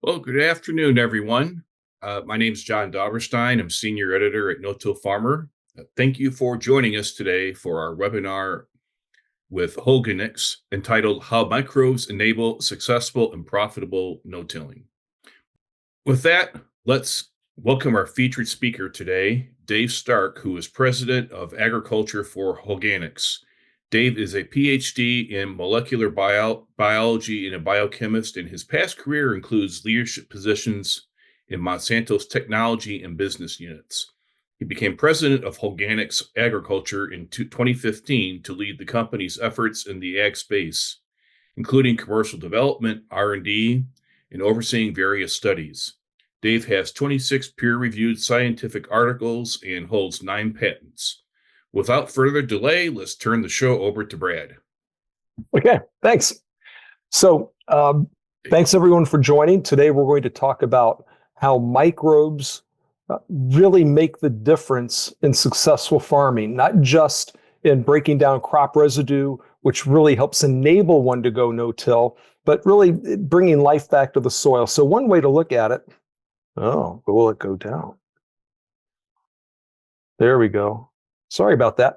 Well, good afternoon, everyone. My name is John Dobberstein. I'm senior editor at No-Till Farmer. Thank you for joining us today for our webinar with Holganix entitled How Microbes Enable Successful and Profitable No-Tilling. With that, let's welcome our featured speaker today, Dave Stark, who is President of Agriculture for Holganix. Dave is a PhD in molecular biology and a biochemist, and his past career includes leadership positions in Monsanto's technology and business units. He became president of Holganix Agriculture in 2015 to lead the company's efforts in the ag space, including commercial development, R&D, and overseeing various studies. Dave has 26 peer-reviewed scientific articles and holds 9 patents. Without further delay, let's turn the show over to Brad. Okay, thanks. So thanks everyone for joining. Today we're going to talk about how microbes really make the difference in successful farming, not just in breaking down crop residue, which really helps enable one to go no-till, but really bringing life back to the soil. So one way to look at it, will it go down? There we go. Sorry about that.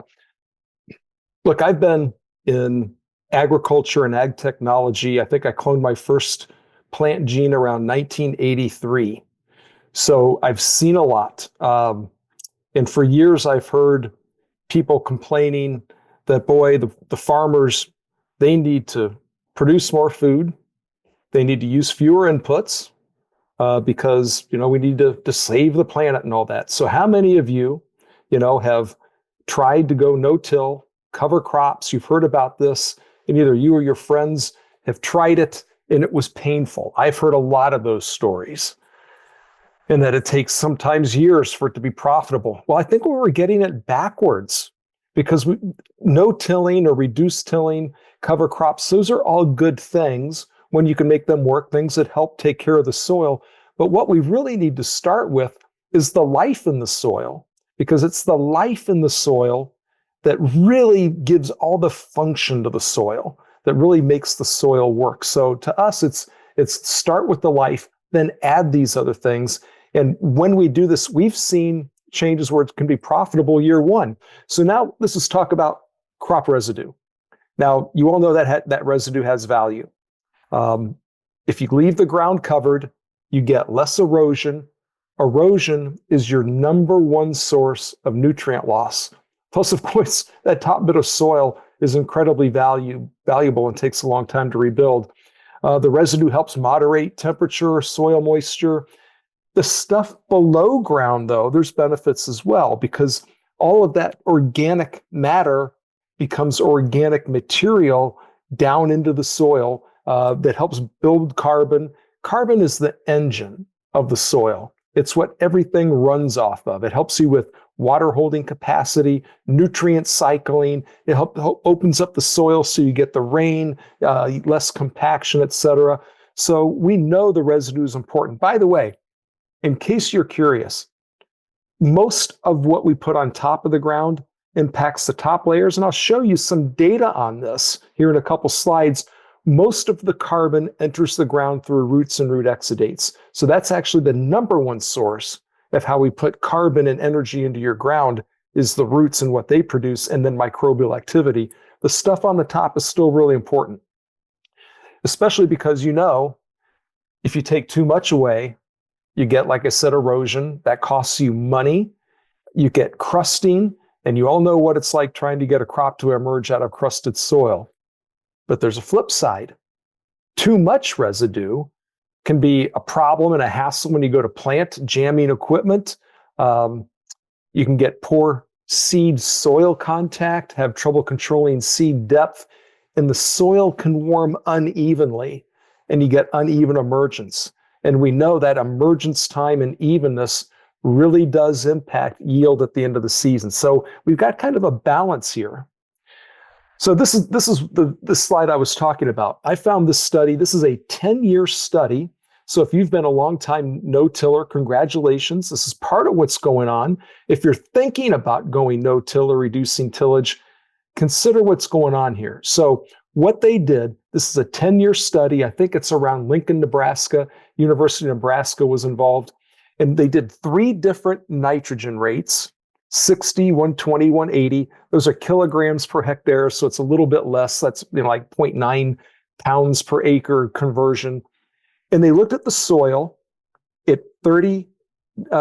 Look, I've been in agriculture and ag technology. I think I cloned my first plant gene around 1983. So I've seen a lot. And for years, I've heard people complaining that, boy, the farmers, they need to produce more food. They need to use fewer inputs because, we need to save the planet and all that. So how many of you, have tried to go no-till, cover crops? You've heard about this, and either you or your friends have tried it, and it was painful. I've heard a lot of those stories, and that it takes sometimes years for it to be profitable. Well, I think we were getting it backwards because no-tilling or reduced tilling, cover crops, those are all good things when you can make them work, things that help take care of the soil. But what we really need to start with is the life in the soil, because it's the life in the soil that really gives all the function to the soil, that really makes the soil work. So to us, it's start with the life, then add these other things. And when we do this, we've seen changes where it can be profitable year one. So now let's talk about crop residue. Now, you all know that that residue has value. If you leave the ground covered, you get less erosion. Erosion is your number one source of nutrient loss. Plus, of course, that top bit of soil is incredibly valuable and takes a long time to rebuild. The residue helps moderate temperature, soil moisture. The stuff below ground, though, there's benefits as well, because all of that organic matter becomes organic material down into the soil that helps build carbon. Carbon is the engine of the soil. It's what everything runs off of. It helps you with water holding capacity, nutrient cycling. It opens up the soil so you get the rain, less compaction, etc. So we know the residue is important. By the way, in case you're curious, most of what we put on top of the ground impacts the top layers. And I'll show you some data on this here in a couple slides. Most of the carbon enters the ground through roots and root exudates. So that's actually the number one source of how we put carbon and energy into your ground is the roots and what they produce, and then microbial activity. The stuff on the top is still really important, especially because if you take too much away, you get, like I said, erosion. That costs you money. You get crusting, and you all know what it's like trying to get a crop to emerge out of crusted soil. But there's a flip side. Too much residue can be a problem and a hassle when you go to plant, jamming equipment. You can get poor seed-soil contact, have trouble controlling seed depth, and the soil can warm unevenly, and you get uneven emergence. And we know that emergence time and evenness really does impact yield at the end of the season. So we've got kind of a balance here. So this is the slide I was talking about. I found this study. This is a 10-year study. So if you've been a long time no-tiller, congratulations. This is part of what's going on. If you're thinking about going no-till or reducing tillage, consider what's going on here. So What they did, this is a 10-year study. I think it's around Lincoln, Nebraska. University of Nebraska was involved. And they did 3 different nitrogen rates, 60, 120, 180. Those are kilograms per hectare, so it's a little bit less. That's like 0.9 pounds per acre conversion. And they looked at the soil at 30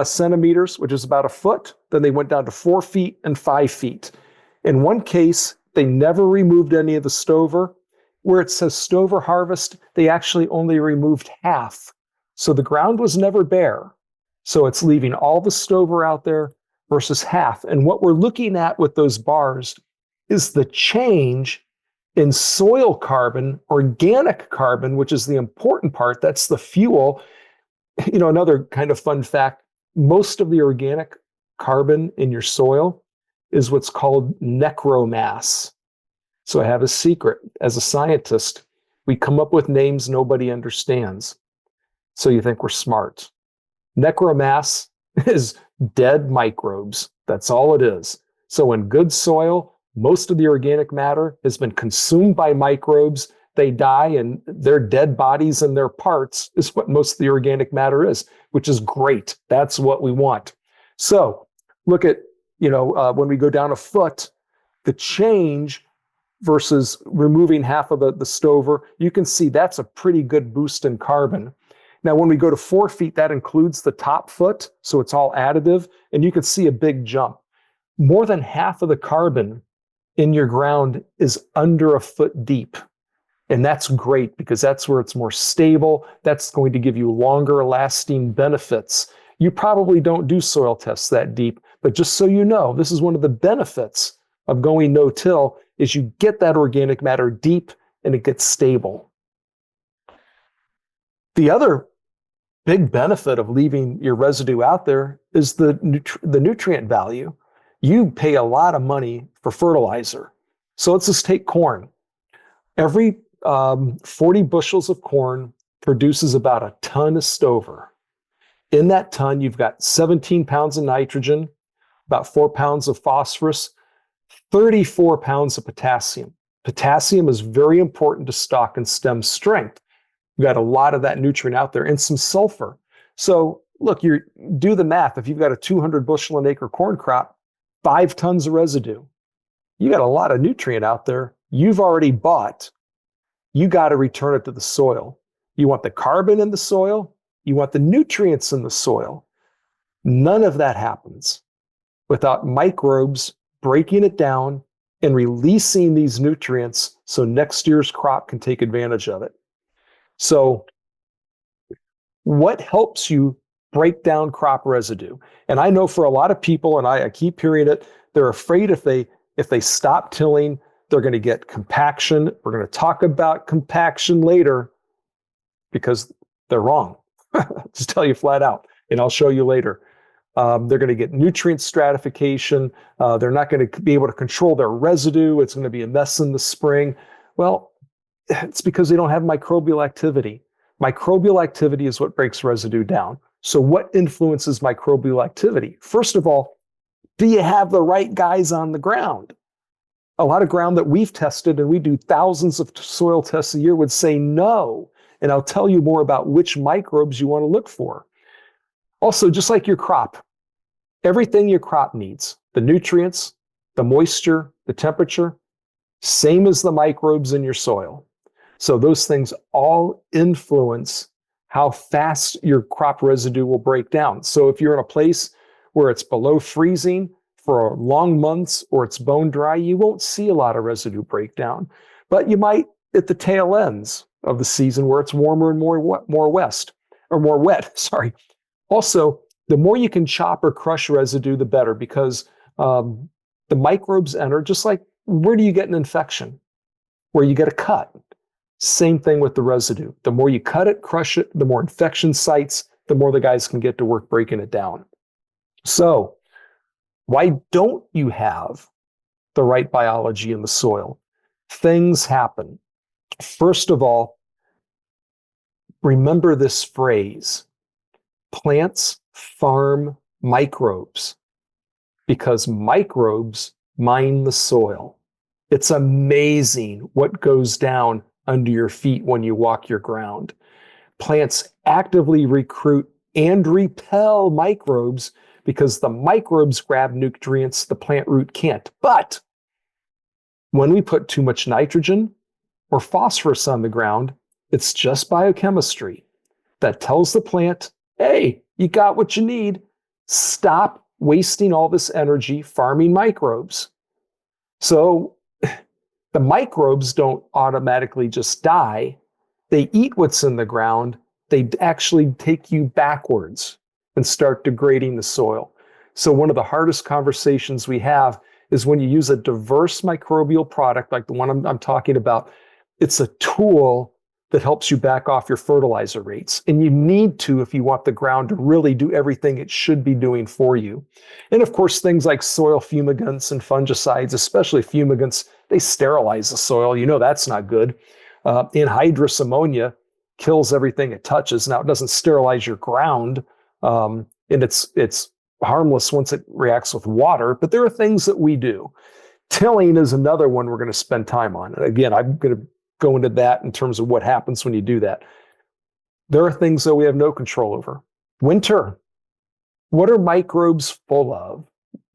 centimeters, which is about a foot. Then they went down to 4 feet and 5 feet. In one case, they never removed any of the stover. Where it says stover harvest, they actually only removed half. So the ground was never bare. So it's leaving all the stover out there versus half. And what we're looking at with those bars is the change in soil carbon, organic carbon, which is the important part. That's the fuel. Another kind of fun fact, most of the organic carbon in your soil is what's called necromass. So I have a secret. As a scientist, we come up with names nobody understands. So you think we're smart. Necromass is dead microbes. That's all it is. So in good soil, most of the organic matter has been consumed by microbes. They die, and their dead bodies and their parts is what most of the organic matter is, which is great. That's what we want. So look at, when we go down a foot, the change versus removing half of the stover, you can see that's a pretty good boost in carbon. Now, when we go to 4 feet, that includes the top foot, so it's all additive, and you can see a big jump. More than half of the carbon in your ground is under a foot deep. And that's great because that's where it's more stable. That's going to give you longer lasting benefits. You probably don't do soil tests that deep, but just so you know, this is one of the benefits of going no-till is you get that organic matter deep and it gets stable. The other big benefit of leaving your residue out there is the nutrient value. You pay a lot of money for fertilizer. So let's just take corn. Every 40 bushels of corn produces about a ton of stover. In that ton, you've got 17 pounds of nitrogen, about 4 pounds of phosphorus, 34 pounds of potassium. Potassium is very important to stalk and stem strength. We've got a lot of that nutrient out there and some sulfur. So look, you do the math. If you've got a 200 bushel an acre corn crop, 5 tons of residue, you got a lot of nutrient out there you've already bought. You got to return it to the soil. You want the carbon in the soil. You want the nutrients in the soil. None of that happens without microbes breaking it down and releasing these nutrients so next year's crop can take advantage of it. So what helps you break down crop residue? And I know for a lot of people, and I keep hearing it, they're afraid if they stop tilling, they're going to get compaction. We're going to talk about compaction later because they're wrong. Just tell you flat out, and I'll show you later. They're going to get nutrient stratification. They're not going to be able to control their residue. It's going to be a mess in the spring. Well, it's because they don't have microbial activity. Microbial activity is what breaks residue down. So what influences microbial activity? First of all, do you have the right guys on the ground? A lot of ground that we've tested, and we do thousands of soil tests a year, would say no. And I'll tell you more about which microbes you want to look for. Also, just like your crop, everything your crop needs, the nutrients, the moisture, the temperature, same as the microbes in your soil. So those things all influence how fast your crop residue will break down. So if you're in a place where it's below freezing for long months or it's bone dry, you won't see a lot of residue breakdown. But you might at the tail ends of the season where it's warmer and more wet. Sorry. Also, the more you can chop or crush residue, the better, because the microbes enter, just like where do you get an infection? Where you get a cut. Same thing with the residue. The more you cut it, crush it, the more infection sites, the more the guys can get to work breaking it down. So why don't you have the right biology in the soil? Things happen. First of all, remember this phrase, plants farm microbes, because microbes mine the soil. It's amazing what goes down under your feet when you walk your ground. Plants actively recruit and repel microbes because the microbes grab nutrients the plant root can't. But when we put too much nitrogen or phosphorus on the ground, it's just biochemistry that tells the plant, hey, you got what you need. Stop wasting all this energy farming microbes. So the microbes don't automatically just die. They eat what's in the ground. They actually take you backwards and start degrading the soil. So one of the hardest conversations we have is when you use a diverse microbial product like the one I'm talking about. It's a tool that helps you back off your fertilizer rates. And you need to if you want the ground to really do everything it should be doing for you. And of course, things like soil fumigants and fungicides, especially fumigants, they sterilize the soil. You know that's not good. Anhydrous ammonia kills everything it touches. Now, it doesn't sterilize your ground, and it's harmless once it reacts with water, but there are things that we do. Tilling is another one we're going to spend time on. And again, I'm going to go into that in terms of what happens when you do that. There are things that we have no control over. Winter. What are microbes full of?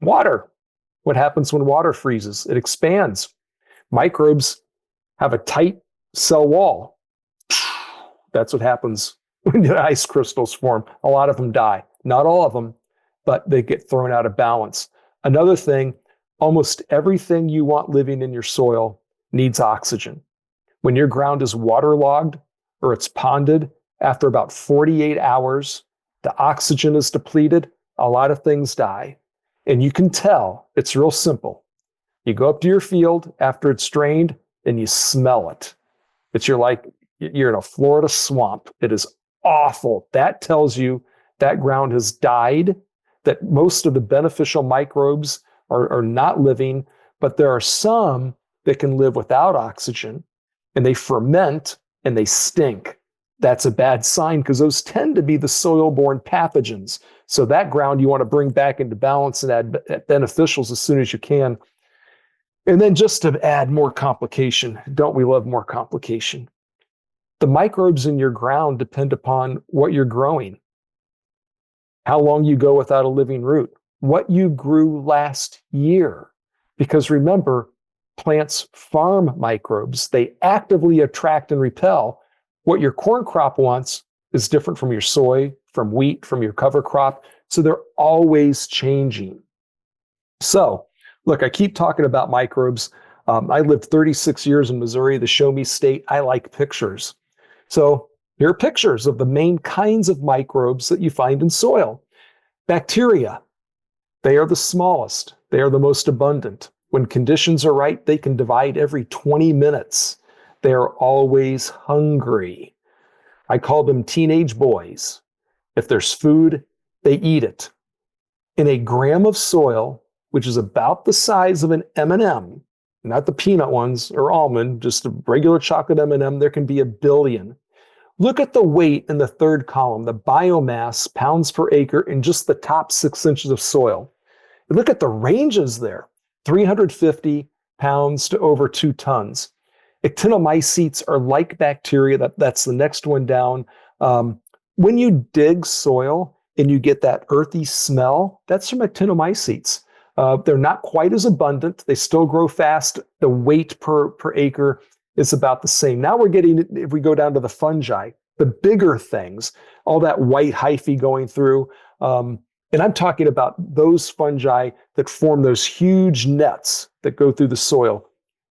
Water. What happens when water freezes? It expands. Microbes have a tight cell wall. That's what happens when the ice crystals form. A lot of them die. Not all of them, but they get thrown out of balance. Another thing, almost everything you want living in your soil needs oxygen. When your ground is waterlogged or it's ponded, after about 48 hours, the oxygen is depleted, a lot of things die. And you can tell, it's real simple. You go up to your field after it's drained and you smell it. You're in a Florida swamp. It is awful. That tells you that ground has died, that most of the beneficial microbes are not living, but there are some that can live without oxygen, and they ferment and they stink. That's a bad sign because those tend to be the soil-borne pathogens. So that ground you want to bring back into balance and add beneficials as soon as you can. And then just to add more complication, don't we love more complication? The microbes in your ground depend upon what you're growing, how long you go without a living root, what you grew last year. Because remember, plants farm microbes. They actively attract and repel. What your corn crop wants is different from your soy, from wheat, from your cover crop. So they're always changing. So, look, I keep talking about microbes. I lived 36 years in Missouri, the show me state. I like pictures. So here are pictures of the main kinds of microbes that you find in soil. Bacteria, they are the smallest. They are the most abundant. When conditions are right, they can divide every 20 minutes. They are always hungry. I call them teenage boys. If there's food, they eat it. In a gram of soil, which is about the size of an M&M, not the peanut ones or almond, just a regular chocolate M&M, there can be 1 billion. Look at the weight in the third column, the biomass, pounds per acre, in just the top 6 inches of soil. And look at the ranges there, 350 pounds to over 2 tons. Actinomycetes are like bacteria. That's the next one down. When you dig soil and you get that earthy smell, that's from actinomycetes. They're not quite as abundant. They still grow fast. The weight per acre is about the same. Now we're getting, if we go down to the fungi, the bigger things, all that white hyphae going through. And I'm talking about those fungi that form those huge nets that go through the soil.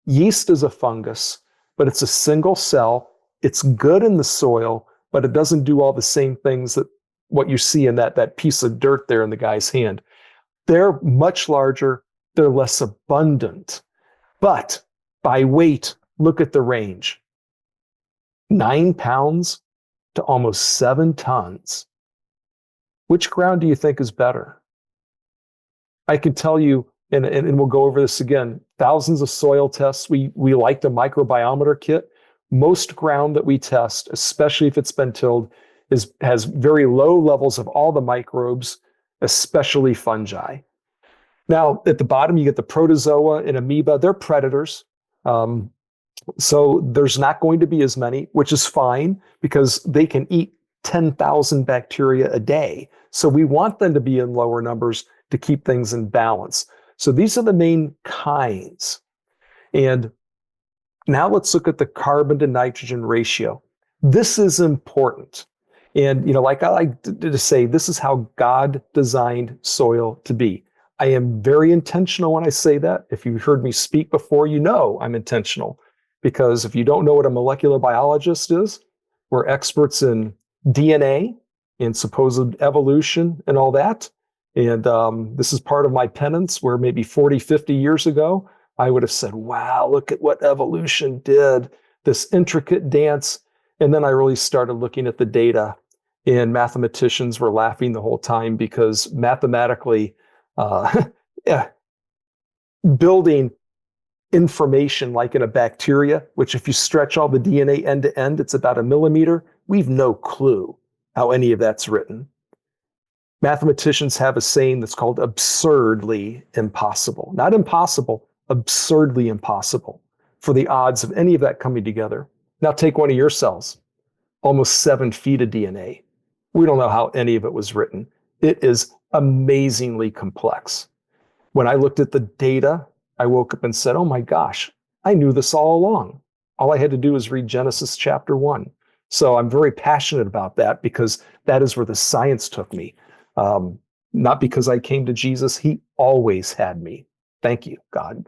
Yeast is a fungus, but it's a single cell. It's good in the soil, but it doesn't do all the same things that what you see in that piece of dirt there in the guy's hand. They're much larger. They're less abundant. But by weight, look at the range. 9 pounds to almost 7 tons. Which ground do you think is better? I can tell you, and we'll go over this again, thousands of soil tests. We like the microbiometer kit. Most ground that we test, especially if it's been tilled, has very low levels of all the microbes, especially fungi. Now, at the bottom, you get the protozoa and amoeba. They're predators. Um, so there's not going to be as many, which is fine because they can eat 10,000 bacteria a day. So we want them to be in lower numbers to keep things in balance. So these are the main kinds. And now let's look at the carbon to nitrogen ratio. This is important. And, like I like to say, this is how God designed soil to be. I am very intentional when I say that. If you've heard me speak before, I'm intentional. Because if you don't know what a molecular biologist is, we're experts in DNA and supposed evolution and all that. And this is part of my penance where maybe 40, 50 years ago, I would have said, wow, look at what evolution did, this intricate dance. And then I really started looking at the data, and mathematicians were laughing the whole time because mathematically, building information like in a bacteria, which if you stretch all the DNA end to end, it's about 1 millimeter. We've no clue how any of that's written. Mathematicians have a saying that's called absurdly impossible. Not impossible, absurdly impossible for the odds of any of that coming together. Now take one of your cells, almost 7 feet of DNA. We don't know how any of it was written. It is amazingly complex. When I looked at the data, I woke up and said, oh my gosh, I knew this all along. All I had to do was read Genesis chapter 1. So I'm very passionate about that because that is where the science took me. Not because I came to Jesus. He always had me. Thank you, God.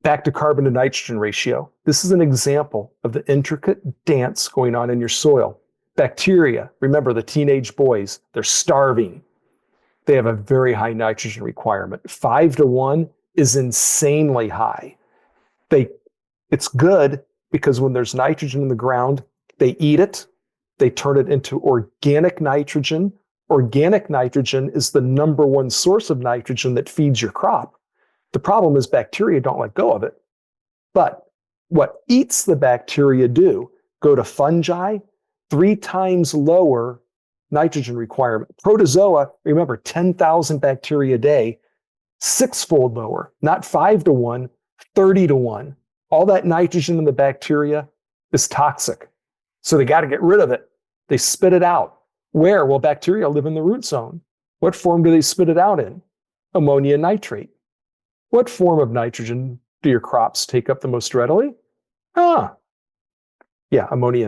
Back to carbon to nitrogen ratio. This is an example of the intricate dance going on in your soil. Bacteria, remember the teenage boys, they're starving. They have a very high nitrogen requirement. 5-to-1 is insanely high. It's good because when there's nitrogen in the ground, they eat it, they turn it into organic nitrogen. Organic nitrogen is the number one source of nitrogen that feeds your crop. The problem is bacteria don't let go of it. But what eats the bacteria do go to fungi, 3 times lower nitrogen requirement. Protozoa, remember, 10,000 bacteria a day, 6-fold lower, not 5-to-1, 30-to-1. All that nitrogen in the bacteria is toxic. So they got to get rid of it. They spit it out. Where? Well, bacteria live in the root zone. What form do they spit it out in? Ammonia nitrate. What form of nitrogen do your crops take up the most readily? Ammonia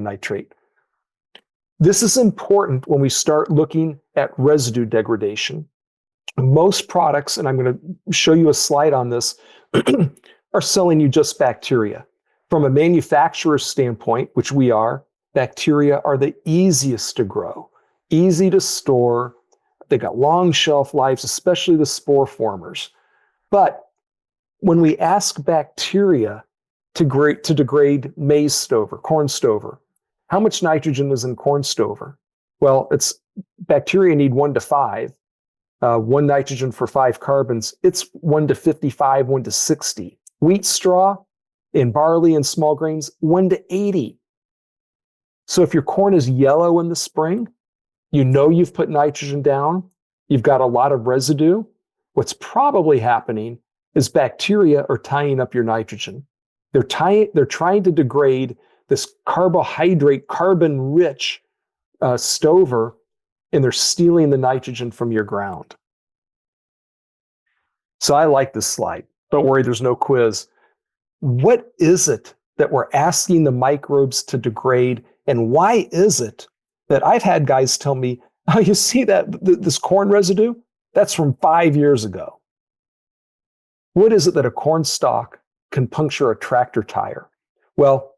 nitrate. This is important when we start looking at residue degradation. Most products, and I'm going to show you a slide on this, are selling you just bacteria. From a manufacturer's standpoint, which we are, bacteria are the easiest to grow, easy to store. They got long shelf lives, especially the spore formers. But when we ask bacteria to degrade maize stover, corn stover, how much nitrogen is in corn stover? Well, bacteria need 1 to 5. 1 nitrogen for 5 carbons. It's 1 to 55, 1 to 60. Wheat straw in barley and small grains, 1 to 80. So if your corn is yellow in the spring, you've put nitrogen down, you've got a lot of residue. What's probably happening is bacteria are tying up your nitrogen. They're trying to degrade this carbohydrate, carbon-rich stover, and they're stealing the nitrogen from your ground. So I like this slide. Don't worry, there's no quiz. What is it that we're asking the microbes to degrade, and why is it that I've had guys tell me, oh, you see this corn residue? That's from 5 years ago. What is it that a corn stalk can puncture a tractor tire? Well,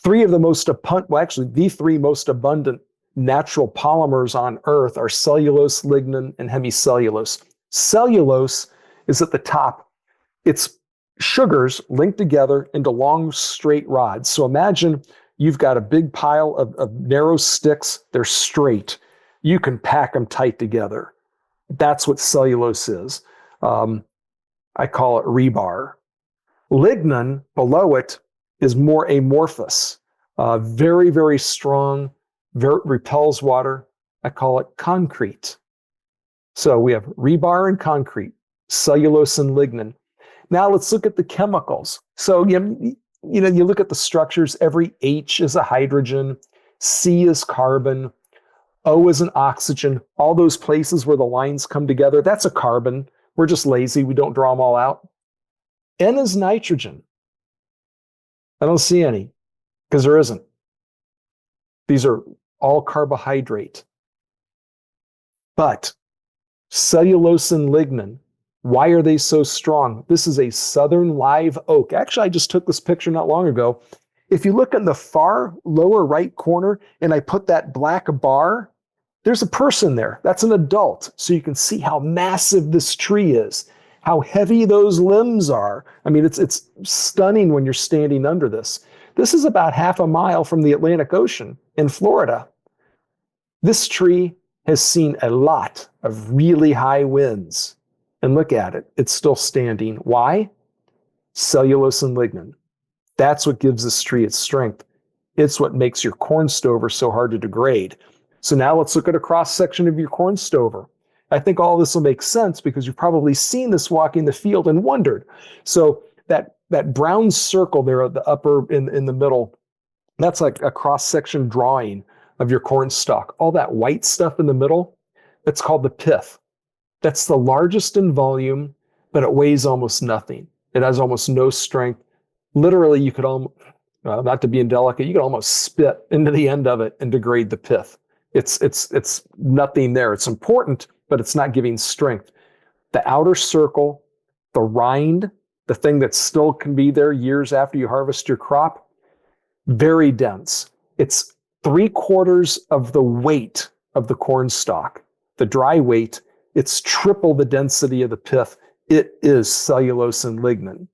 the 3 most abundant natural polymers on Earth are cellulose, lignin, and hemicellulose. Cellulose is at the top. It's sugars linked together into long, straight rods. So imagine you've got a big pile of narrow sticks. They're straight. You can pack them tight together. That's what cellulose is. I call it rebar. Lignin, below it, is more amorphous, very, very strong, repels water. I call it concrete. So we have rebar and concrete, cellulose and lignin. Now let's look at the chemicals. So you look at the structures. Every H is a hydrogen, C is carbon, O is an oxygen. All those places where the lines come together, that's a carbon. We're just lazy. We don't draw them all out. N is nitrogen. I don't see any because there isn't. These are all carbohydrate. But cellulose and lignin, why are they so strong? This is a southern live oak. Actually, I just took this picture not long ago. If you look in the far lower right corner and I put that black bar, there's a person there. That's an adult. So you can see how massive this tree is, how heavy those limbs are. I mean, it's stunning when you're standing under this. This is about half a mile from the Atlantic Ocean in Florida. This tree has seen a lot of really high winds. And look at it. It's still standing. Why? Cellulose and lignin. That's what gives this tree its strength. It's what makes your corn stover so hard to degrade. So now let's look at a cross-section of your corn stover. I think all this will make sense because you've probably seen this walking the field and wondered. So that brown circle there at the upper in the middle, that's like a cross-section drawing of your corn stalk. All that white stuff in the middle, it's called the pith. That's the largest in volume, but it weighs almost nothing. It has almost no strength. Literally, you could almost, not to be indelicate, you could almost spit into the end of it and degrade the pith. It's nothing there. It's important, but it's not giving strength. The outer circle, the rind, the thing that still can be there years after you harvest your crop, very dense. It's 3/4 of the weight of the corn stalk. The dry weight, it's triple the density of the pith. It is cellulose and lignin.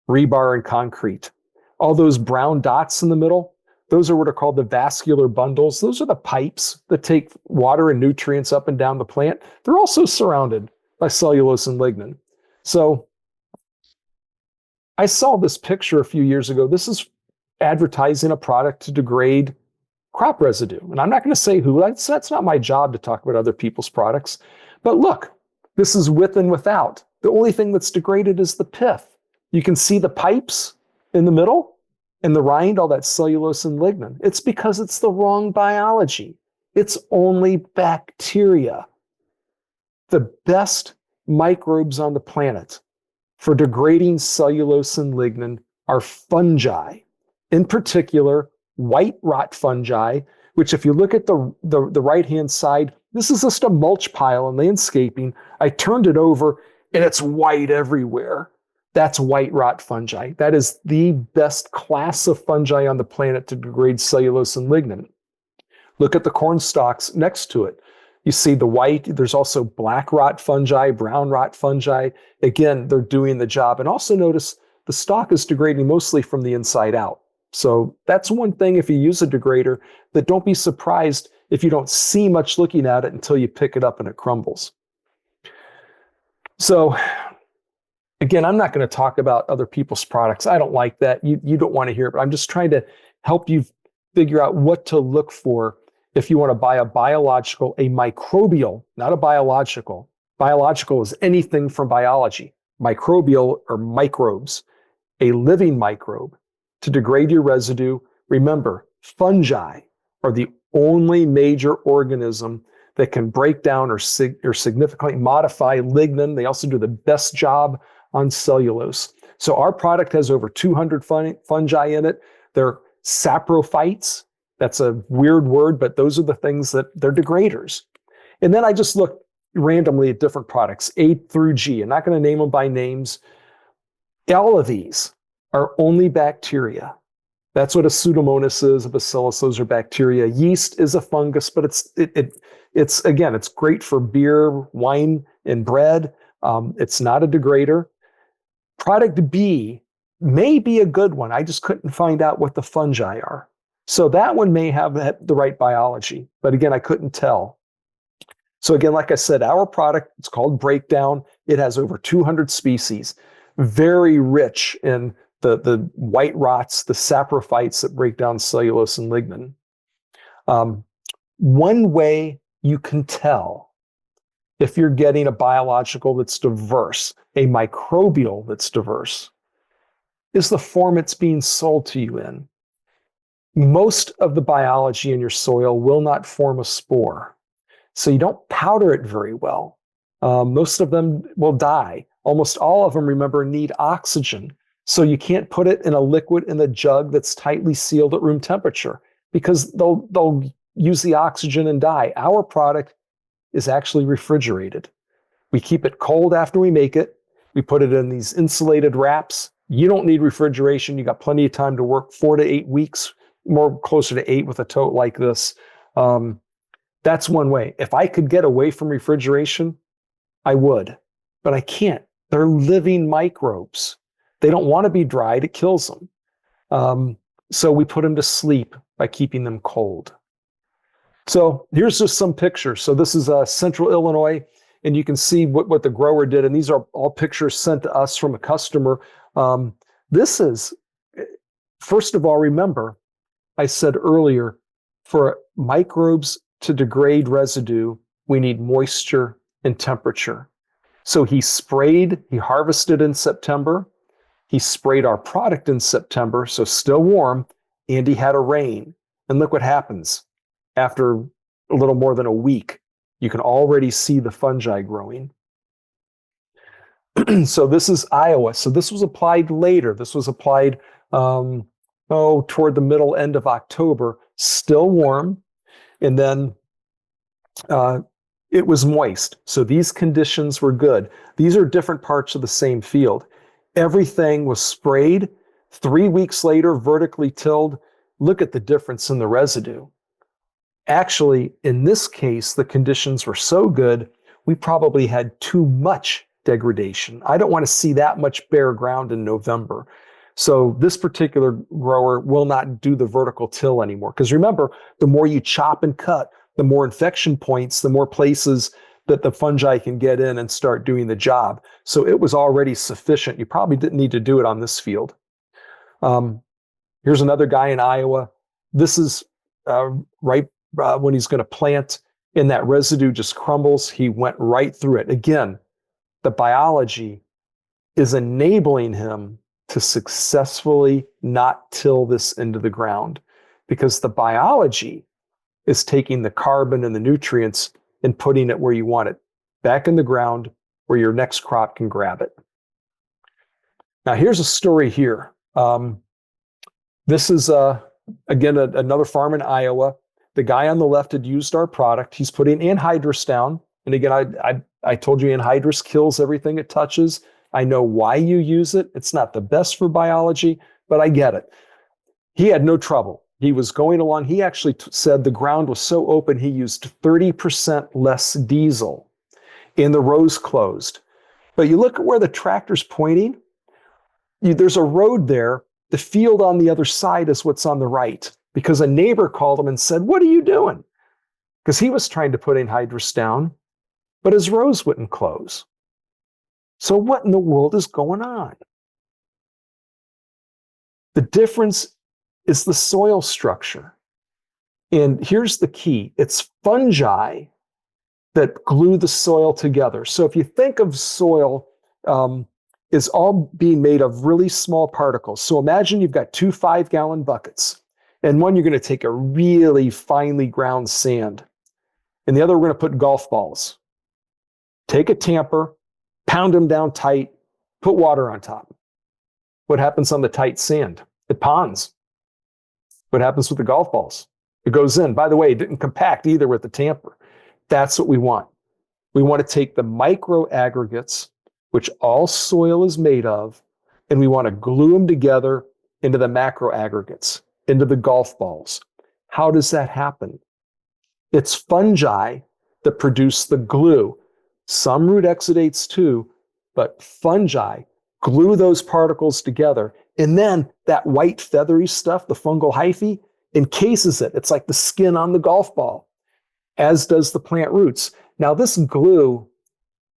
Rebar and concrete. All those brown dots in the middle, those are what are called the vascular bundles. Those are the pipes that take water and nutrients up and down the plant. They're also surrounded by cellulose and lignin. So I saw this picture a few years ago. This is advertising a product to degrade crop residue. And I'm not going to say who. That's not my job to talk about other people's products. But look, this is with and without. The only thing that's degraded is the pith. You can see the pipes in the middle and the rind, all that cellulose and lignin. It's because it's the wrong biology. It's only bacteria. The best microbes on the planet for degrading cellulose and lignin are fungi. In particular, white rot fungi, which if you look at the right-hand side, this is just a mulch pile in landscaping. I turned it over and it's white everywhere. That's white rot fungi. That is the best class of fungi on the planet to degrade cellulose and lignin. Look at the corn stalks next to it. You see the white, there's also black rot fungi, brown rot fungi. Again, they're doing the job. And also notice the stalk is degrading mostly from the inside out. So that's one thing if you use a degrader, that don't be surprised if you don't see much looking at it until you pick it up and it crumbles. So again, I'm not going to talk about other people's products. I don't like that. You don't want to hear it, but I'm just trying to help you figure out what to look for if you want to buy a biological, a microbial, not a biological. Biological is anything from biology. Microbial or microbes, a living microbe to degrade your residue. Remember, fungi are the only major organism that can break down or significantly modify lignin. They also do the best job on cellulose. So our product has over 200 fungi in it. They're saprophytes. That's a weird word, but those are the things that they're degraders. And then I just looked randomly at different products, A through G. I'm not going to name them by names. All of these are only bacteria. That's what a Pseudomonas is, a Bacillus, those are bacteria. Yeast is a fungus, but it's again, it's great for beer, wine, and bread. It's not a degrader. Product B may be a good one. I just couldn't find out what the fungi are. So that one may have the right biology, but again, I couldn't tell. So again, like I said, our product, it's called Breakdown. It has over 200 species, very rich in the white rots, the saprophytes that break down cellulose and lignin. One way you can tell if you're getting a biological that's diverse, a microbial that's diverse, is the form it's being sold to you in. Most of the biology in your soil will not form a spore, so you don't powder it very well. Most of them will die. Almost all of them, remember, need oxygen. So you can't put it in a liquid in a jug that's tightly sealed at room temperature because they'll use the oxygen and die. Our product is actually refrigerated. We keep it cold after we make it. We put it in these insulated wraps. You don't need refrigeration. You got plenty of time to work 4 to 8 weeks, more closer to 8 with a tote like this. That's one way. If I could get away from refrigeration, I would, but I can't. They're living microbes. They don't want to be dried. It kills them. So we put them to sleep by keeping them cold. So here's just some pictures. So this is Central Illinois, and you can see what the grower did. And these are all pictures sent to us from a customer. This is, first of all, remember, I said earlier, for microbes to degrade residue, we need moisture and temperature. So he harvested in September. He sprayed our product in September, so still warm, and he had a rain. And look what happens. After a little more than a week, you can already see the fungi growing. So this is Iowa. So this was applied later. This was applied toward the middle end of October, still warm. And then it was moist. So these conditions were good. These are different parts of the same field. Everything was sprayed. 3 weeks later, vertically tilled. Look at the difference in the residue. Actually, in this case, the conditions were so good, we probably had too much degradation. I don't want to see that much bare ground in November. So this particular grower will not do the vertical till anymore. Because remember, the more you chop and cut, the more infection points, the more places that the fungi can get in and start doing the job. So it was already sufficient. You probably didn't need to do it on this field. Here's another guy in Iowa. This is right when he's going to plant, and that residue just crumbles. He went right through it. Again, the biology is enabling him to successfully not till this into the ground, because the biology is taking the carbon and the nutrients and putting it where you want it, back in the ground where your next crop can grab it. Now, here's a story here. This is, again, another farm in Iowa. The guy on the left had used our product. He's putting anhydrous down. And again, I told you anhydrous kills everything it touches. I know why you use it. It's not the best for biology, but I get it. He had no trouble. He was going along. He actually said the ground was so open, he used 30% less diesel, and the rows closed. But you look at where the tractor's pointing, there's a road there. The field on the other side is what's on the right, because a neighbor called him and said, "What are you doing?" Because he was trying to put anhydrous down, but his rows wouldn't close. So what in the world is going on? The difference is the soil structure. And here's the key. It's fungi that glue the soil together. So if you think of soil is all being made of really small particles. So imagine you've got 2 5-gallon buckets. And one, you're going to take a really finely ground sand. And the other, we're going to put golf balls. Take a tamper, pound them down tight, put water on top. What happens on the tight sand? It ponds. What happens with the golf balls? It goes in. By the way, it didn't compact either with the tamper. That's what we want. We want to take the micro aggregates, which all soil is made of, and we want to glue them together into the macro aggregates, into the golf balls. How does that happen? It's fungi that produce the glue. Some root exudates too, but fungi glue those particles together. And then that white feathery stuff, the fungal hyphae, encases it. It's like the skin on the golf ball, as does the plant roots. Now, this glue,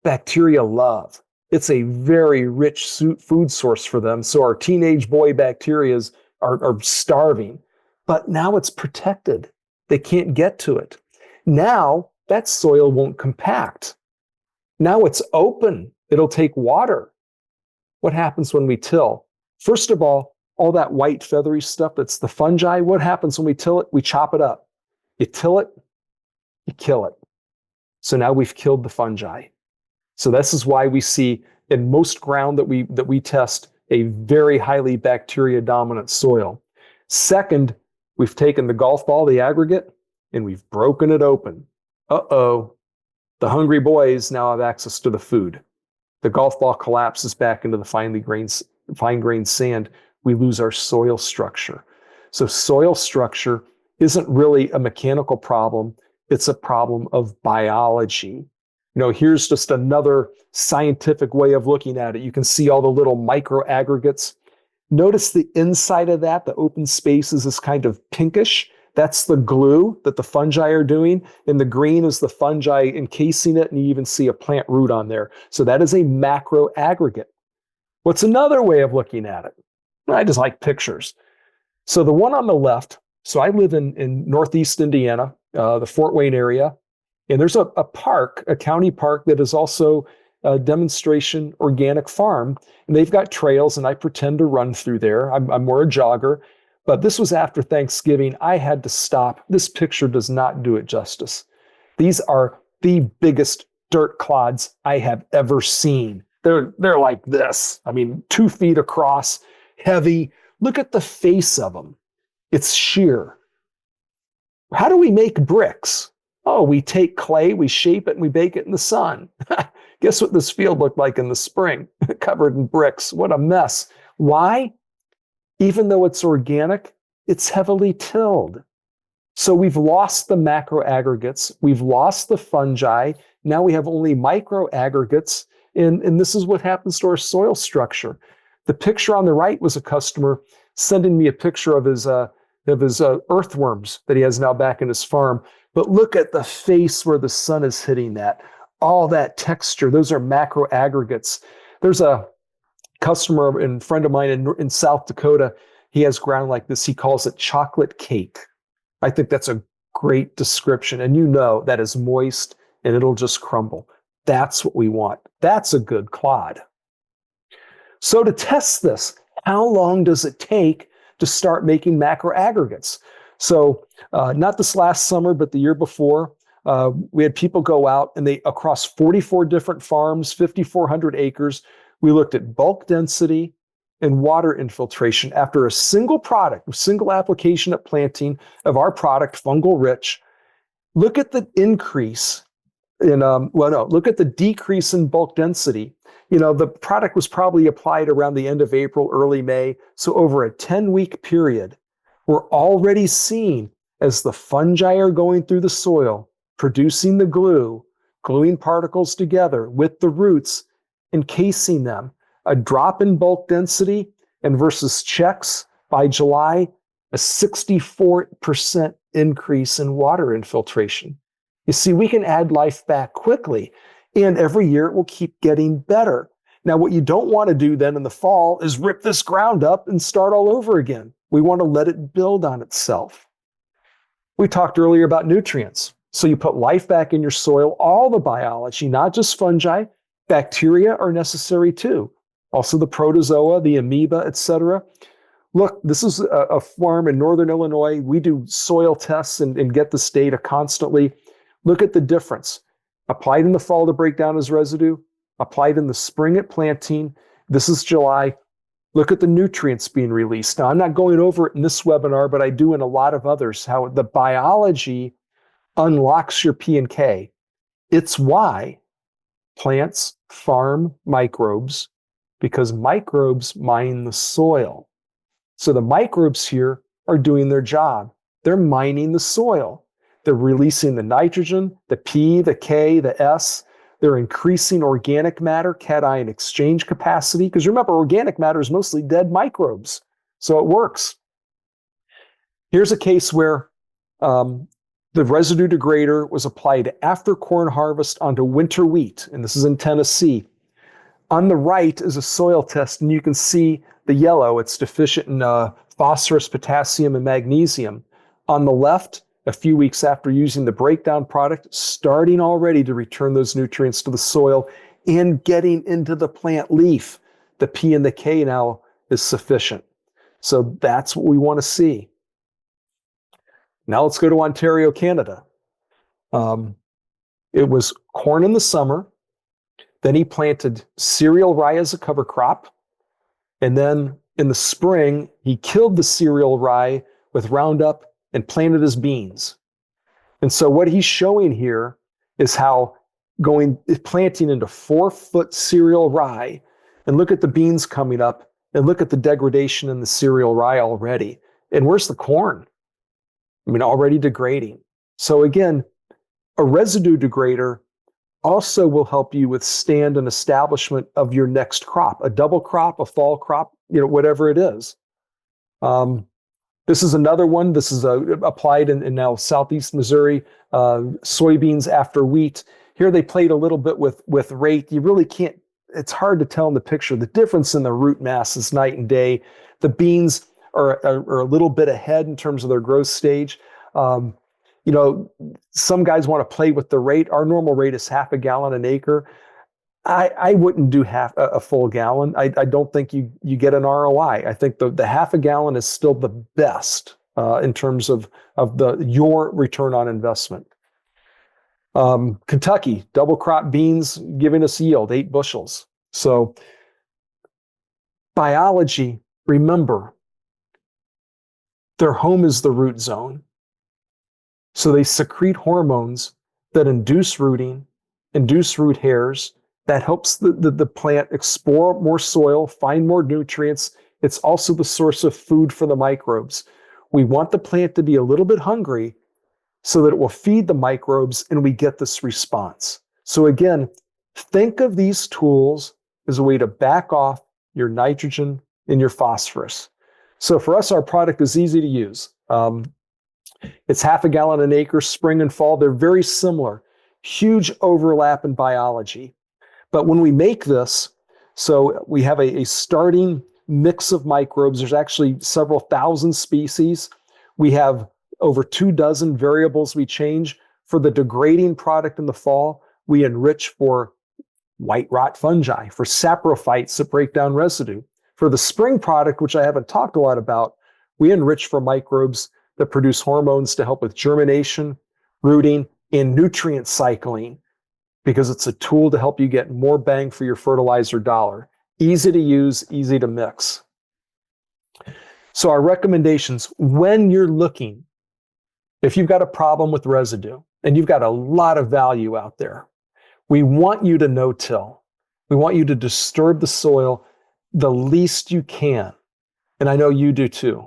bacteria love. It's a very rich food source for them. So our teenage boy bacterias are starving. But now it's protected. They can't get to it. Now, that soil won't compact. Now it's open. It'll take water. What happens when we till? First of all that white feathery stuff, that's the fungi. What happens when we till it? We chop it up. You till it, you kill it. So now we've killed the fungi. So this is why we see in most ground that we test a very highly bacteria dominant soil. Second, we've taken the golf ball, the aggregate, and we've broken it open. Uh-oh, the hungry boys now have access to the food. The golf ball collapses back into the fine-grained sand. We lose our soil structure. So soil structure isn't really a mechanical problem. It's a problem of biology. Here's just another scientific way of looking at it. You can see all the little micro aggregates. Notice the inside of that, the open spaces is kind of pinkish. That's the glue that the fungi are doing. And the green is the fungi encasing it. And you even see a plant root on there. So that is a macro aggregate. What's another way of looking at it? I just like pictures. So the one on the left, so I live in Northeast Indiana, the Fort Wayne area. And there's a park, a county park that is also a demonstration organic farm. And they've got trails, and I pretend to run through there. I'm more a jogger. But this was after Thanksgiving. I had to stop. This picture does not do it justice. These are the biggest dirt clods I have ever seen. They're like this. 2 feet across, heavy. Look at the face of them. It's sheer. How do we make bricks? Oh, we take clay, we shape it, and we bake it in the sun. Guess what this field looked like in the spring? Covered in bricks. What a mess. Why? Even though it's organic, it's heavily tilled. So we've lost the macro aggregates. We've lost the fungi. Now we have only micro aggregates. And this is what happens to our soil structure. The picture on the right was a customer sending me a picture of his earthworms that he has now back in his farm. But look at the face where the sun is hitting that. All that texture, those are macro aggregates. There's a customer and friend of mine in South Dakota. He has ground like this. He calls it chocolate cake. I think that's a great description. And that is moist and it'll just crumble. That's what we want. That's a good clod. So to test this, how long does it take to start making macro aggregates? So not this last summer, but the year before, we had people go out and across 44 different farms, 5,400 acres, we looked at bulk density and water infiltration after a single product, a single application at planting of our product, Fungal Rich. Look at the increase look at the decrease in bulk density. The product was probably applied around the end of April, early May. So over a 10-week period, we're already seeing as the fungi are going through the soil, producing the glue, gluing particles together with the roots, encasing them, a drop in bulk density, and versus checks by July, a 64% increase in water infiltration. You see, we can add life back quickly, and every year it will keep getting better. Now, what you don't want to do then in the fall is rip this ground up and start all over again. We want to let it build on itself. We talked earlier about nutrients. So you put life back in your soil, all the biology, not just fungi, bacteria are necessary too. Also the protozoa, the amoeba, etc. Look, this is a farm in Northern Illinois. We do soil tests and get this data constantly. Look at the difference. Applied in the fall to break down as residue, applied in the spring at planting. This is July. Look at the nutrients being released. Now, I'm not going over it in this webinar, but I do in a lot of others, how the biology unlocks your P and K. It's why plants farm microbes, because microbes mine the soil. So the microbes here are doing their job. They're mining the soil. They're releasing the nitrogen, the P, the K, the S. They're increasing organic matter, cation exchange capacity. Because remember, organic matter is mostly dead microbes. So it works. Here's a case where the residue degrader was applied after corn harvest onto winter wheat. And this is in Tennessee. On the right is a soil test, and you can see the yellow. It's deficient in phosphorus, potassium, and magnesium. On the left, a few weeks after using the breakdown product, starting already to return those nutrients to the soil and getting into the plant leaf. The P and the K now is sufficient. So that's what we want to see. Now let's go to Ontario, Canada. It was corn in the summer. Then he planted cereal rye as a cover crop. And then in the spring, he killed the cereal rye with Roundup and planted his beans. And so what he's showing here is how planting into 4-foot cereal rye, and look at the beans coming up, and look at the degradation in the cereal rye already. And where's the corn? I mean, already degrading. So again, a residue degrader also will help you withstand an establishment of your next crop, a double crop, a fall crop, whatever it is. This is another one. This is applied in now Southeast Missouri, soybeans after wheat. Here they played a little bit with rate. You really can't, it's hard to tell in the picture. The difference in the root mass is night and day. The beans are a little bit ahead in terms of their growth stage. Some guys want to play with the rate. Our normal rate is 0.5 gallon an acre. I wouldn't do a full gallon. I don't think you get an ROI. I think the 0.5 gallon is still the best in terms of your return on investment. Kentucky, double crop beans giving us yield, 8 bushels. So biology, remember, their home is the root zone. So they secrete hormones that induce rooting, induce root hairs. That helps the plant explore more soil, find more nutrients. It's also the source of food for the microbes. We want the plant to be a little bit hungry so that it will feed the microbes and we get this response. So again, think of these tools as a way to back off your nitrogen and your phosphorus. So for us, our product is easy to use. It's 0.5 gallon an acre, spring and fall. They're very similar. Huge overlap in biology. But when we make this, so we have a starting mix of microbes. There's actually several thousand species. We have over 24 variables we change. For the degrading product in the fall, we enrich for white rot fungi, for saprophytes that break down residue. For the spring product, which I haven't talked a lot about, we enrich for microbes that produce hormones to help with germination, rooting, and nutrient cycling, because it's a tool to help you get more bang for your fertilizer dollar. Easy to use, easy to mix. So our recommendations, when you're looking, if you've got a problem with residue and you've got a lot of value out there, we want you to no-till. We want you to disturb the soil the least you can. And I know you do too.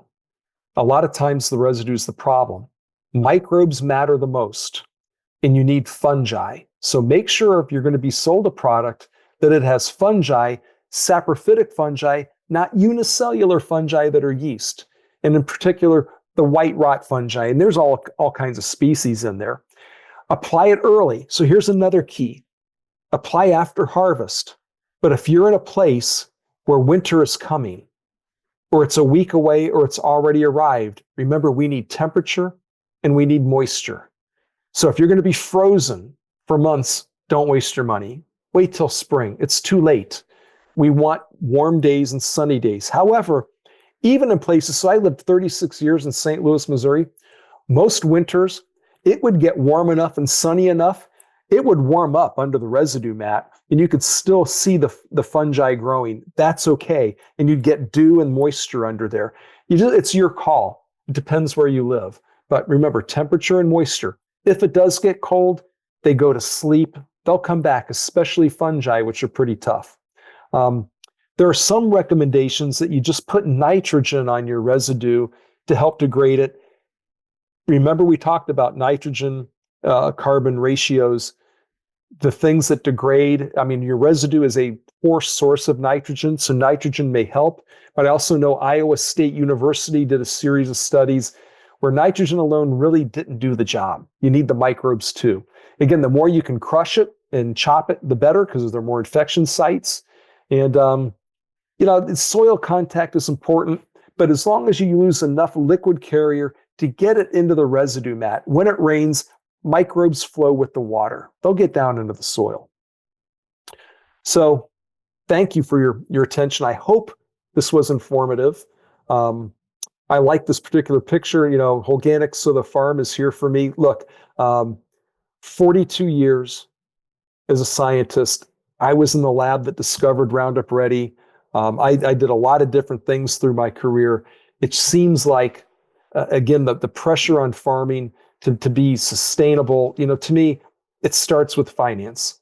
A lot of times the residue is the problem. Microbes matter the most, and you need fungi. So make sure if you're going to be sold a product that it has fungi, saprophytic fungi, not unicellular fungi that are yeast. And in particular, the white rot fungi. And there's all kinds of species in there. Apply it early. So here's another key. Apply after harvest. But if you're in a place where winter is coming, or it's a week away, or it's already arrived, remember we need temperature and we need moisture. So if you're going to be frozen for months, don't waste your money. Wait till spring. It's too late. We want warm days and sunny days. However, even in places, so I lived 36 years in St. Louis, Missouri, most winters, it would get warm enough and sunny enough, it would warm up under the residue mat and you could still see the fungi growing. That's okay. And you'd get dew and moisture under there. It's your call. It depends where you live. But remember, temperature and moisture. If it does get cold, they go to sleep. They'll come back, especially fungi, which are pretty tough. There are some recommendations that you just put nitrogen on your residue to help degrade it. Remember, we talked about nitrogen carbon ratios. The things that degrade, your residue is a poor source of nitrogen, so nitrogen may help. But I also know Iowa State University did a series of studies where nitrogen alone really didn't do the job. You need the microbes too. Again, the more you can crush it and chop it, the better, because there are more infection sites. And, soil contact is important, but as long as you use enough liquid carrier to get it into the residue mat. When it rains, microbes flow with the water. They'll get down into the soil. So thank you for your attention. I hope this was informative. I like this particular picture. Holganix, so the farm is here for me. Look, 42 years as a scientist. I was in the lab that discovered Roundup Ready. I did a lot of different things through my career. It seems like, again, the pressure on farming to be sustainable, to me, it starts with finance.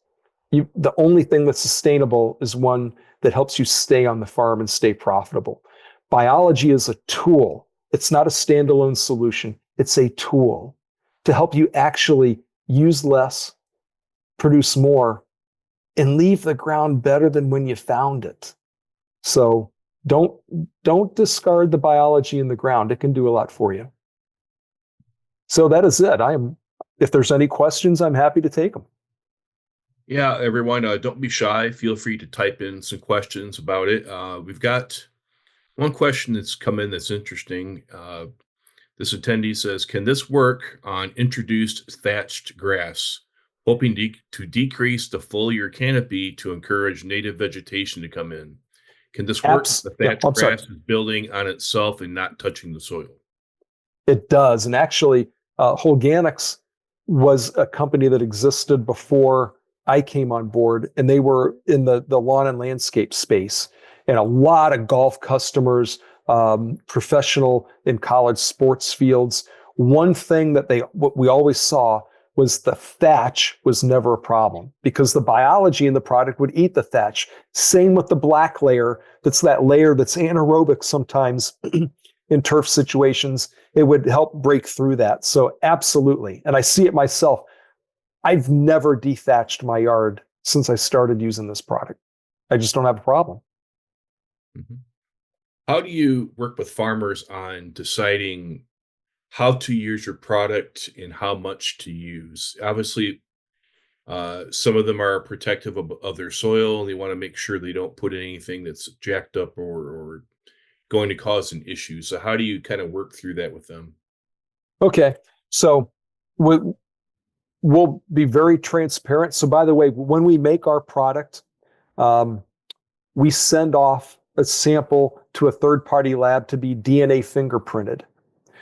The only thing that's sustainable is one that helps you stay on the farm and stay profitable. Biology is a tool. It's not a standalone solution. It's a tool to help you actually use less, produce more, and leave the ground better than when you found it. So don't discard the biology in the ground. It can do a lot for you. So that is it. If there's any questions, I'm happy to take them. Yeah, everyone, don't be shy. Feel free to type in some questions about it. We've got one question that's come in that's interesting. This attendee says, can this work on introduced thatched grass? Hoping to decrease the foliar canopy to encourage native vegetation to come in. Can this work if the thatched grass is building on itself and not touching the soil? It does. And actually, Holganix was a company that existed before I came on board, and they were in the lawn and landscape space. And a lot of golf customers, professional in college sports fields. One thing that what we always saw was the thatch was never a problem because the biology in the product would eat the thatch. Same with the black layer. That's that layer that's anaerobic sometimes in turf situations. It would help break through that. So absolutely. And I see it myself. I've never dethatched my yard since I started using this product. I just don't have a problem. Mm-hmm. How do you work with farmers on deciding how to use your product and how much to use? Obviously, some of them are protective of their soil and they want to make sure they don't put anything that's jacked up or going to cause an issue. So how do you kind of work through that with them? Okay. So we'll be very transparent. So by the way, when we make our product, we send off a sample to a third-party lab to be DNA fingerprinted.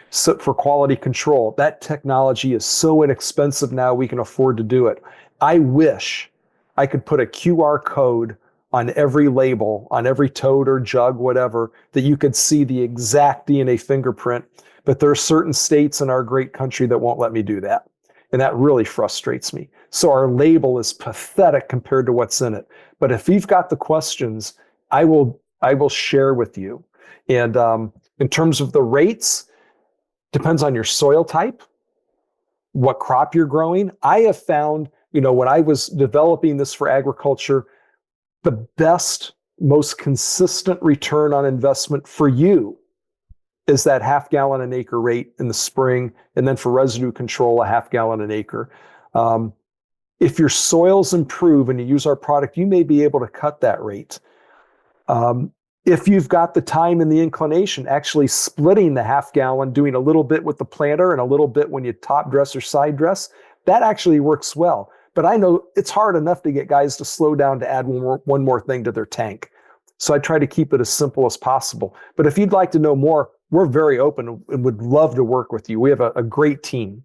So for quality control. That technology is so inexpensive now we can afford to do it. I wish I could put a QR code on every label, on every tote or jug, whatever, that you could see the exact DNA fingerprint. But there are certain states in our great country that won't let me do that. And that really frustrates me. So our label is pathetic compared to what's in it. But if you've got the questions, I will share with you. And in terms of the rates, depends on your soil type, what crop you're growing. I have found, when I was developing this for agriculture, the best, most consistent return on investment for you is that 0.5 gallon an acre rate in the spring. And then for residue control, 0.5 gallon an acre. If your soils improve and you use our product, you may be able to cut that rate. If you've got the time and the inclination, actually splitting the 0.5 gallon, doing a little bit with the planter and a little bit when you top dress or side dress, that actually works well. But I know it's hard enough to get guys to slow down to add one more thing to their tank. So I try to keep it as simple as possible. But if you'd like to know more, we're very open and would love to work with you. We have a great team.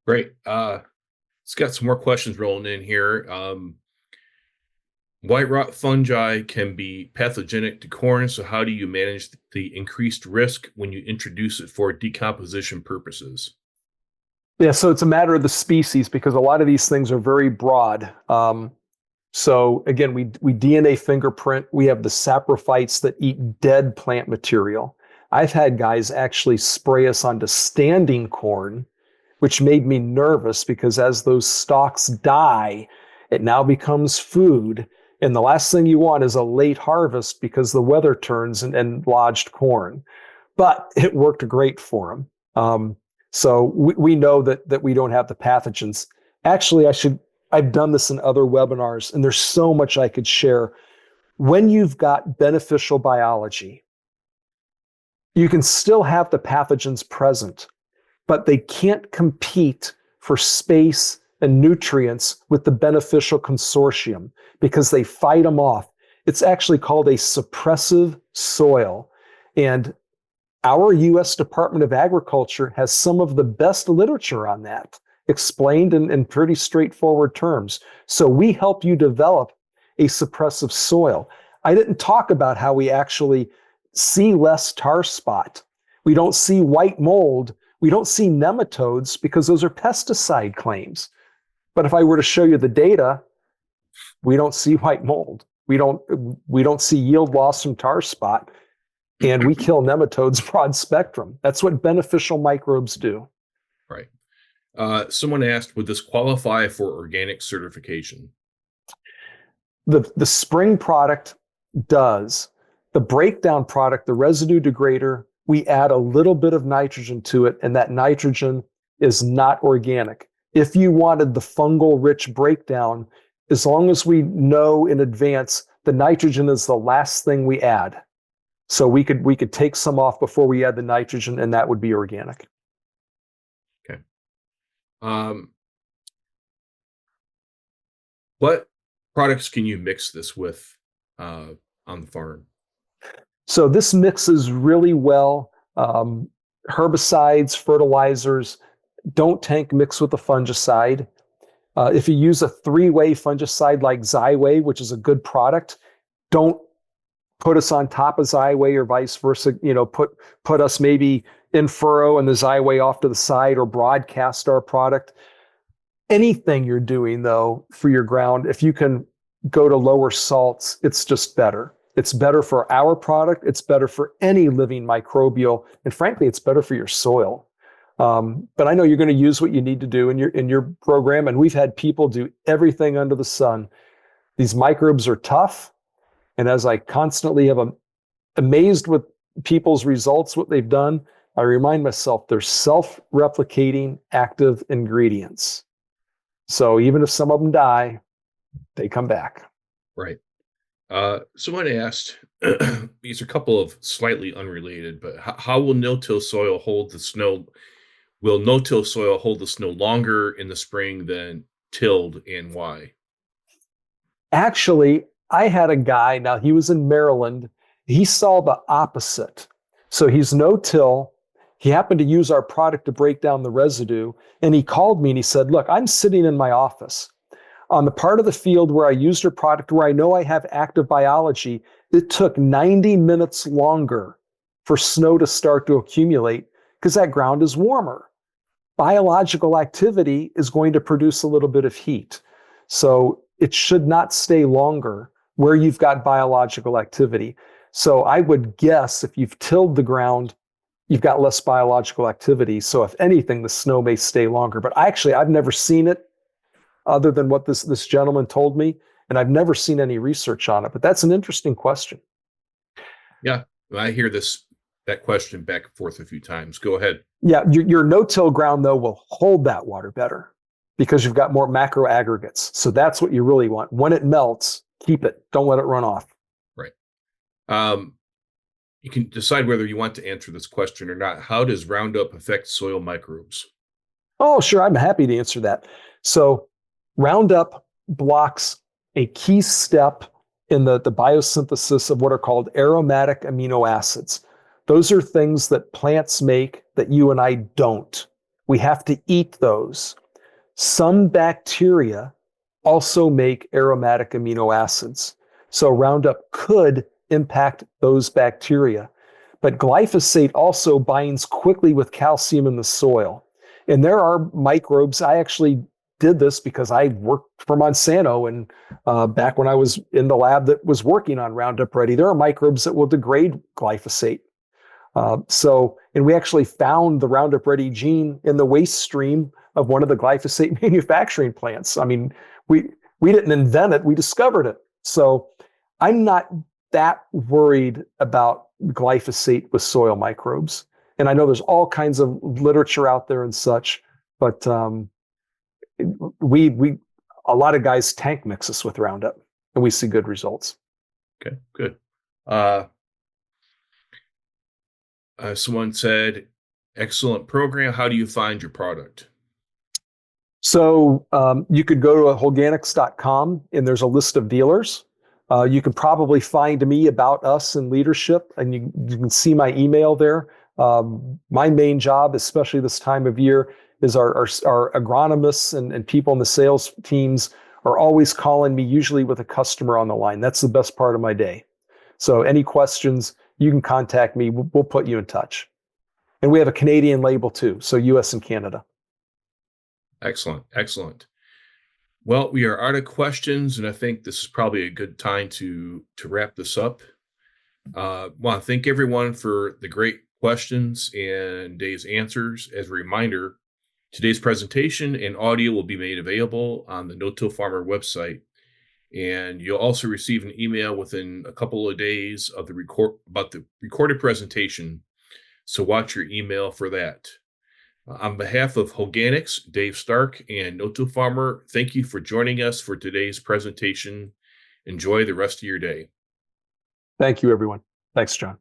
Great. It's got some more questions rolling in here. White rot fungi can be pathogenic to corn. So how do you manage the increased risk when you introduce it for decomposition purposes? Yeah, so it's a matter of the species because a lot of these things are very broad. So again, we DNA fingerprint. We have the saprophytes that eat dead plant material. I've had guys actually spray us onto standing corn, which made me nervous because as those stalks die, it now becomes food. And the last thing you want is a late harvest because the weather turns and lodged corn. But it worked great for them. So we know that we don't have the pathogens. Actually, I've done this in other webinars, and there's so much I could share. When you've got beneficial biology, You can still have the pathogens present, but they can't compete for space and nutrients with the beneficial consortium because they fight them off. It's actually called a suppressive soil. And our US Department of Agriculture has some of the best literature on that, explained in pretty straightforward terms. So we help you develop a suppressive soil. I didn't talk about how we actually see less tar spot. We don't see white mold. We don't see nematodes because those are pesticide claims. But if I were to show you the data, we don't see white mold. We don't see yield loss from tar spot, and we kill nematodes broad spectrum. That's what beneficial microbes do. Right. Someone asked, would this qualify for organic certification? The spring product does. The breakdown product, the residue degrader, we add a little bit of nitrogen to it, and that nitrogen is not organic. If you wanted the fungal rich breakdown, as long as we know in advance, the nitrogen is the last thing we add. So we could take some off before we add the nitrogen, and that would be organic. Okay. What products can you mix this with on the farm? So this mixes really well. Herbicides, fertilizers, don't tank mix with the fungicide. If you use a three-way fungicide like Xyway, which is a good product, don't put us on top of Xyway or vice versa. Put us maybe in furrow and the Xyway off to the side, or broadcast our product. Anything you're doing though for your ground, if you can go to lower salts, it's just better. It's better for our product. It's better for any living microbial, and frankly, it's better for your soil. But I know you're going to use what you need to do in your program, and we've had people do everything under the sun. These microbes are tough, and as I constantly have amazed with people's results, what they've done, I remind myself they're self-replicating active ingredients. So even if some of them die, they come back. Right. Someone asked, these are a couple of slightly unrelated, but how will no-till soil hold the snow? Will no-till soil hold the snow longer in the spring than tilled, and why? Actually, I had a guy, now he was in Maryland, he saw the opposite. So he's no-till. He happened to use our product to break down the residue. And he called me and he said, look, I'm sitting in my office. On the part of the field where I used her product, where I know I have active biology, it took 90 minutes longer for snow to start to accumulate because that ground is warmer. Biological activity is going to produce a little bit of heat. So it should not stay longer where you've got biological activity. So I would guess if you've tilled the ground, you've got less biological activity. So if anything, the snow may stay longer. But actually, I've never seen it other than what this gentleman told me, and I've never seen any research on it. But that's an interesting question. Yeah, I hear that question back and forth a few times. Go ahead. Yeah, your no-till ground, though, will hold that water better because you've got more macro aggregates. So that's what you really want. When it melts, keep it. Don't let it run off. Right. You can decide whether you want to answer this question or not. How does Roundup affect soil microbes? Oh, sure. I'm happy to answer that. So Roundup blocks a key step in the biosynthesis of what are called aromatic amino acids. Those are things that plants make that you and I don't. We have to eat those. Some bacteria also make aromatic amino acids. So Roundup could impact those bacteria. But glyphosate also binds quickly with calcium in the soil. And there are microbes. I actually did this because I worked for Monsanto, and back when I was in the lab that was working on Roundup Ready, there are microbes that will degrade glyphosate. And we actually found the Roundup Ready gene in the waste stream of one of the glyphosate manufacturing plants. I mean, we didn't invent it, we discovered it. So I'm not that worried about glyphosate with soil microbes. And I know there's all kinds of literature out there and such, but a lot of guys tank mix us with Roundup, and we see good results. Okay, good. Someone said, excellent program. How do you find your product? So you could go to holganix.com and there's a list of dealers. You can probably find me, about us, and leadership, and you can see my email there. My main job, especially this time of year, is our agronomists and people in the sales teams are always calling me, usually with a customer on the line. That's the best part of my day. So any questions, you can contact me. We'll put you in touch. And we have a Canadian label too, so US and Canada. Excellent. Excellent. Well, we are out of questions, and I think this is probably a good time to wrap this up. Want to thank everyone for the great questions and today's answers. As a reminder, today's presentation and audio will be made available on the No-Till Farmer website, and you'll also receive an email within a couple of days of the recorded presentation. So watch your email for that. On behalf of Holganix, Dave Stark, and No-Till Farmer, thank you for joining us for today's presentation. Enjoy the rest of your day. Thank you, everyone. Thanks, John.